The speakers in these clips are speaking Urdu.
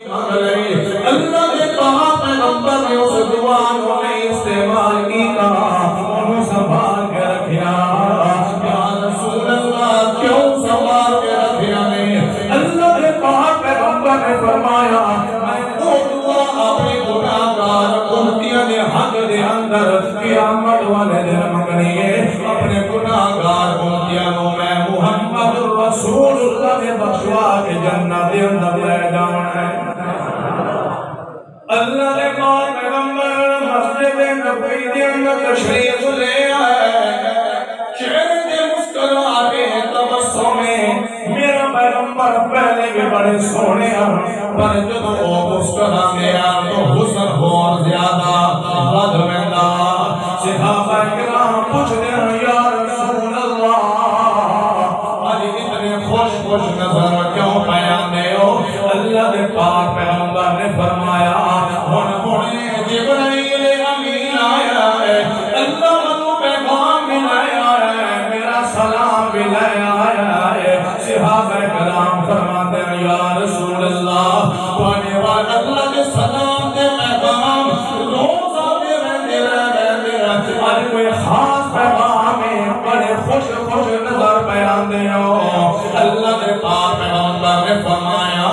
اللہ نے کہا پیغمبر نے اس دعا کو نہیں استعمال کی، کہا انہوں سنبھال کے رکھیا۔ یا رسول اللہ کیوں سنبھال کے رکھیا نہیں؟ اللہ نے کہا پیغمبر نے فرمایا میں وہ دعا اپنی گناہگار امتیاں نے حق دے اندر قیامت والے دن منگنی ہے، اپنے گناہگار امتیاں کو میں محمد رسول اللہ نے بخشوا کے جنت دے اندر لے جانا ہے۔ اللہ نے کہا پیغمبر مسجد نبوی دے اندر تشریف لے آئے، چہرے دے مسکراہٹیں تبسمیں، میرا پیغمبر پہلے بھی بڑے سونے پر جب وہ مسکرا گیا تو حسن اور زیادہ بد ملا۔ صحابہ کرام پوچھتے ہیں یا رسول اللہ آج اتنے خوش خوش نظر کیوں پیانے ہو؟ اللہ نے پاک پیغمبر نے فرمایا جبرائیل امین آیا ہے، اللہ منو پیغام بھی لایا ہے، میرا سلام بھی لایا ہے۔ صحابہ کرام فرماتے ہیں یا رسول اللہ پانے والا اللہ کے سلام دے پیغام روزہ دے رہنے آج کوئی خاص پیغام ہے، بڑے خوش خوش نظر بیان دے ہو۔ اللہ نے پاک پیغمبر نے فرمایا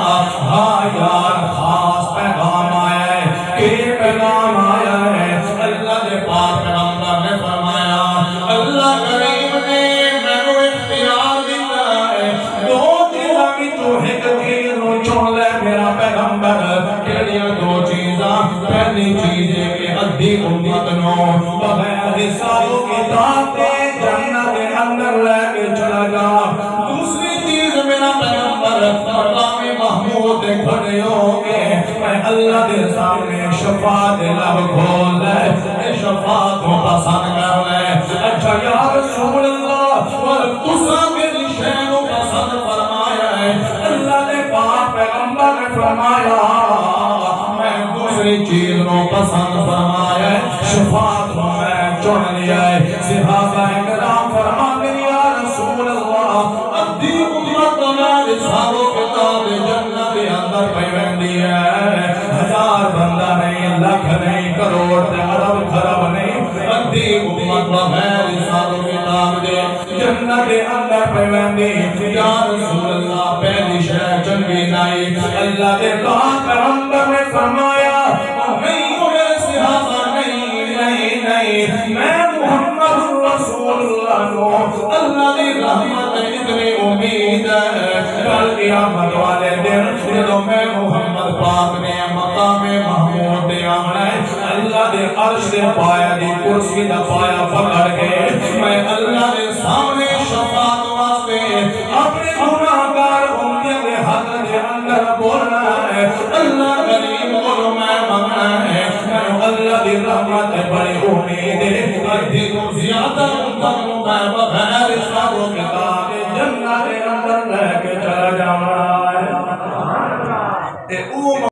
ہاں یار خاص پیغام آیا ہے، کہ پیغام آیا ہے۔ اللہ نے پاک پیغمبر نے فرمایا اللہ کریم نے میں کو اختیار دیتا ہے، دو چیزاں کی تو ایک چیز نو چون لے میرا پیغمبر، کیڑیاں دو چیزاں؟ پہلی چیز ہے کہ ادھی امت نو بغیر حساب و کتاب دے جنت کے اندر لے کے چلا جا۔ دوسری چیز میرا پیغمبر مقام محمود دے کھڑے ہو گے، میں اللہ دے سامنے شفاعت لب کھول لے، شفاعت کو پسند کر لے۔ اچھا یا رسول اللہ اور تسا میری شے کو پسند فرمایا ہے، اللہ نے پاک پیغمبر نے فرمایا میں دوسری چیز کو پسند فرمایا ہے، شفاعت کو میں چن لیا ہے۔ صحابہ کرام فرماتے ہیں یا رسول اللہ ادھی امت بغیر حساب و کتاب جنت کے اندر پیوندی ہے، ہزار بندہ نہیں، لاکھ نہیں، کروڑ تے ارب خرب نہیں، ادھی امت بغیر حساب و کتاب دے جنت کے اندر پیوندی۔ یا رسول اللہ پہلی شے چنگی نہیں، اللہ نے کہا پیغمبر نے فرمایا نہیں میرے صحابہ نہیں میں محمد رسول اللہ کو اللہ دی رحمت اتنی امید ہے، کل قیامت والے دن جدوں میں محمد پاک نے مقام محمود دے آمنا ہے، اللہ دے عرش دے پایا دی کرسی دا پایا پکڑ کے میں اللہ دے سامنے شفاعت واسطے اپنے گناہگار امتیاں دے حق دے اندر بولنا ہے۔ اللہ غریب کو میں منگنا ہے، اللہ دی رحمت بڑی امید ہے، ادھی تو زیادہ امت کو میں بغیر حساب و کتاب